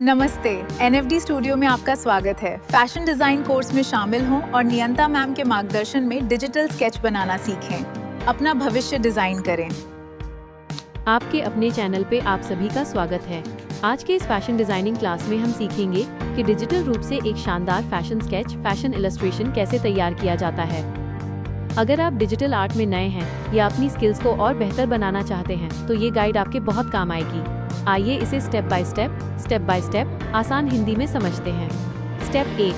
नमस्ते, एनएफडी स्टूडियो में आपका स्वागत है। फैशन डिजाइन कोर्स में शामिल हों और नियंता मैम के मार्गदर्शन में डिजिटल स्केच बनाना सीखें। अपना भविष्य डिजाइन करें। आपके अपने चैनल पे आप सभी का स्वागत है। आज के इस फैशन डिजाइनिंग क्लास में हम सीखेंगे कि डिजिटल रूप से एक शानदार फैशन स्केच, फैशन इलस्ट्रेशन कैसे तैयार किया जाता है। अगर आप डिजिटल आर्ट में नए हैं या अपनी स्किल्स को और बेहतर बनाना चाहते हैं तो ये गाइड आपके बहुत काम आएगी। आइए इसे स्टेप बाय स्टेप आसान हिंदी में समझते हैं। स्टेप 1,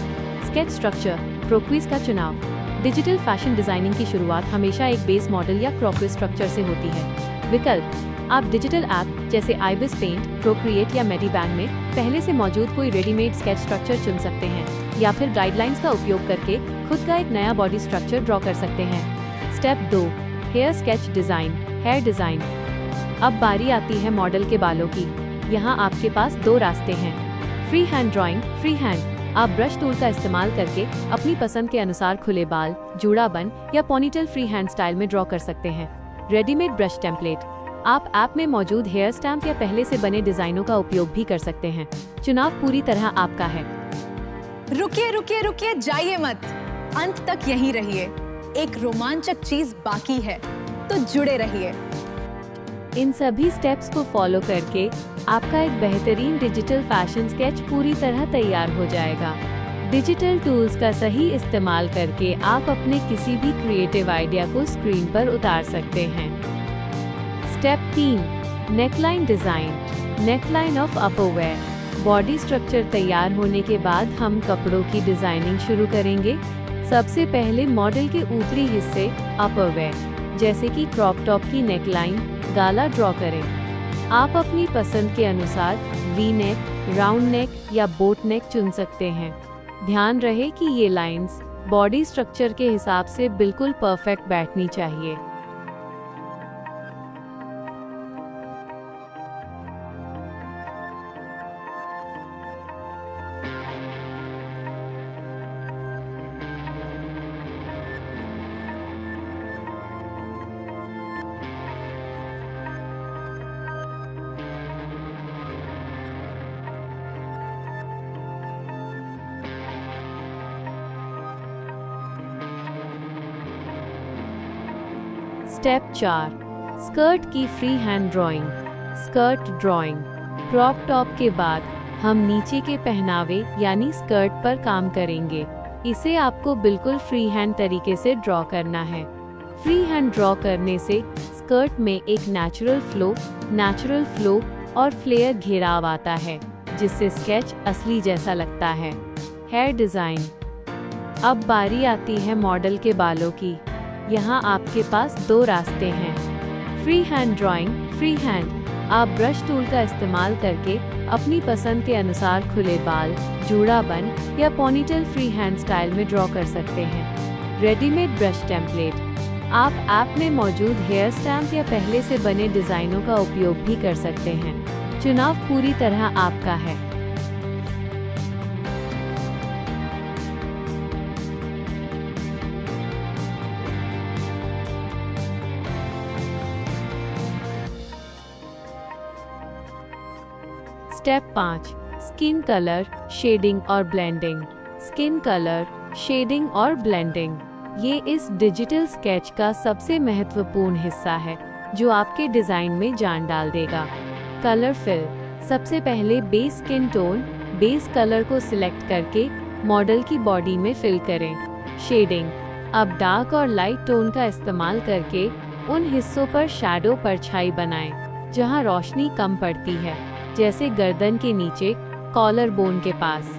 स्केच स्ट्रक्चर, प्रोक्वीज का चुनाव। डिजिटल फैशन डिजाइनिंग की शुरुआत हमेशा एक बेस मॉडल या प्रोक्वीज स्ट्रक्चर से होती है। विकल्प: आप डिजिटल ऐप जैसे आईबिस पेंट, प्रोक्रिएट या मेडिबैंग में पहले से मौजूद कोई रेडीमेड स्केच स्ट्रक्चर चुन सकते हैं या फिर गाइडलाइंस का उपयोग करके खुद का एक नया बॉडी स्ट्रक्चर ड्रॉ कर सकते हैं। Step 2, hair sketch design, hair design. अब बारी आती है मॉडल के बालों की। यहाँ आपके पास दो रास्ते हैं। Free hand drawing, free hand. आप ब्रश टूल का इस्तेमाल करके अपनी पसंद के अनुसार खुले बाल, जूड़ा बन या पोनीटेल फ्री हैंड स्टाइल में ड्रॉ कर सकते हैं। Readymade brush template. आप ऐप में मौजूद हेयर स्टैम्प या पहले से बने डिजाइनों का उपयोग भी कर सकते हैं। चुनाव पूरी तरह आपका है। रुकिए, जाइए मत। अंत तक यहीं रहिए। एक रोमांचक चीज बाकी है, तो जुड़े रहिए। इन सभी स्टेप्स को फॉलो करके आपका एक बेहतरीन डिजिटल फैशन स्केच पूरी तरह तैयार हो जाएगा। डिजिटल टूल्स का सही इस्तेमाल करके आप अपने किसी भी क्रिएटिव आइडिया को स्क्रीन पर उतार सकते हैं। Step 3, neckline design, neckline of upperwear. Body structure तैयार होने के बाद हम कपड़ों की डिजाइनिंग शुरू करेंगे। सबसे पहले मॉडल के ऊपरी हिस्से अपरवेयर जैसे कि क्रॉप टॉप की नेकलाइन, गाला ड्रॉ करें। आप अपनी पसंद के अनुसार वी नेक, राउंड नेक या बोट नेक चुन सकते हैं। ध्यान रहे कि ये लाइंस बॉडी स्ट्रक्चर के हिसाब से बिल्कुल परफेक्ट बैठनी चाहिए। स्टेप 4, स्कर्ट की free hand drawing, skirt drawing. Crop top के बाद हम नीचे के पहनावे यानी स्कर्ट पर काम करेंगे। इसे आपको बिल्कुल फ्री हैंड तरीके से ड्रॉ करना है। फ्री हैंड ड्रॉ करने से स्कर्ट में एक नेचुरल फ्लो और फ्लेयर घेराव आता है, जिससे स्केच असली जैसा लगता है। Hair design. अब बारी आती है मॉडल के बालों की। यहाँ आपके पास दो रास्ते हैं। Free hand drawing, free hand. आप ब्रश टूल का इस्तेमाल करके अपनी पसंद के अनुसार खुले बाल, जूड़ा बन या पोनीटेल फ्री हैंड स्टाइल में ड्रॉ कर सकते हैं। Readymade brush template. आप ऐप में मौजूद हेयर स्टैम्प या पहले से बने डिजाइनों का उपयोग भी कर सकते हैं। चुनाव पूरी तरह आपका है। स्टेप 5, स्किन कलर, शेडिंग और ब्लेंडिंग। स्किन कलर, शेडिंग और ब्लेंडिंग ये इस डिजिटल स्केच का सबसे महत्वपूर्ण हिस्सा है जो आपके डिजाइन में जान डाल देगा। Colour fill. सबसे पहले base skin tone, base colour को सिलेक्ट करके मॉडल की बॉडी में फिल करें। शेडिंग। अब डार्क और लाइट टोन का इस्तेमाल करके उन हिस्सों पर शैडो परछाई बनाएं जहां रोशनी कम पड़ती है, जैसे गर्दन के नीचे, कॉलर बोन के पास।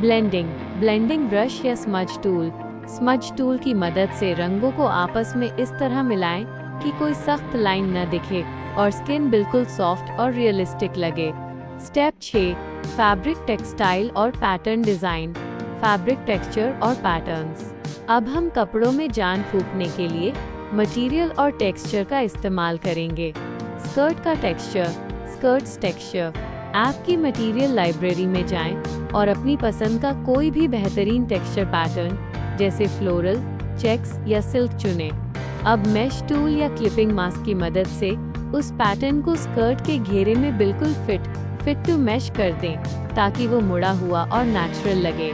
ब्लेंडिंग। ब्लेंडिंग ब्रश या स्मज टूल की मदद से रंगों को आपस में इस तरह मिलाएं कि कोई सख्त लाइन न दिखे और स्किन बिल्कुल सॉफ्ट और रियलिस्टिक लगे। स्टेप 6, फैब्रिक, टेक्सटाइल और पैटर्न डिजाइन, फैब्रिक टेक्सचर और पैटर्न्स। अब हम कपड़ों में जान फूंकने के लिए मटेरियल और टेक्सचर का इस्तेमाल करेंगे। स्कर्ट का टेक्सचर, स्कर्ट्स टेक्सचर। ऐप की मटेरियल लाइब्रेरी में जाएं और अपनी पसंद का कोई भी बेहतरीन टेक्सचर पैटर्न जैसे फ्लोरल, चेक्स या सिल्क चुनें। अब मेश टूल या क्लिपिंग मास्क की मदद से उस पैटर्न को स्कर्ट के घेरे में बिल्कुल फिट फिट टू मैश कर दें ताकि वो मुड़ा हुआ और नेचुरल लगे।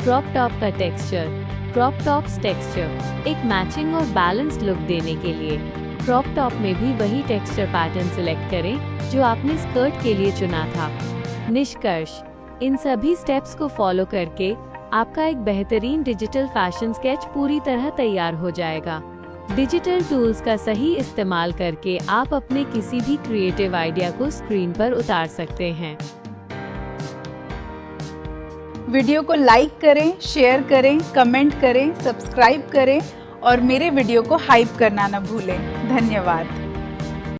क्रॉप टॉप का टेक्सचर। क्रॉप टॉप्स टेक्सचर एक मैचिंग और बैलेंस्ड लुक देने के लिए क्रॉप टॉप में भी वही टेक्सचर पैटर्न सिलेक्ट करें जो आपने स्कर्ट के लिए चुना था। निष्कर्ष, इन सभी स्टेप्स को फॉलो करके आपका एक बेहतरीन डिजिटल फैशन स्केच पूरी तरह तैयार हो जाएगा। डिजिटल टूल्स का सही इस्तेमाल करके आप अपने किसी भी क्रिएटिव आइडिया को स्क्रीन पर उतार सकते हैं। वीडियो को लाइक करें, शेयर करें, कमेंट करें, सब्सक्राइब करें और मेरे वीडियो को हाइप करना न भूलें। धन्यवाद।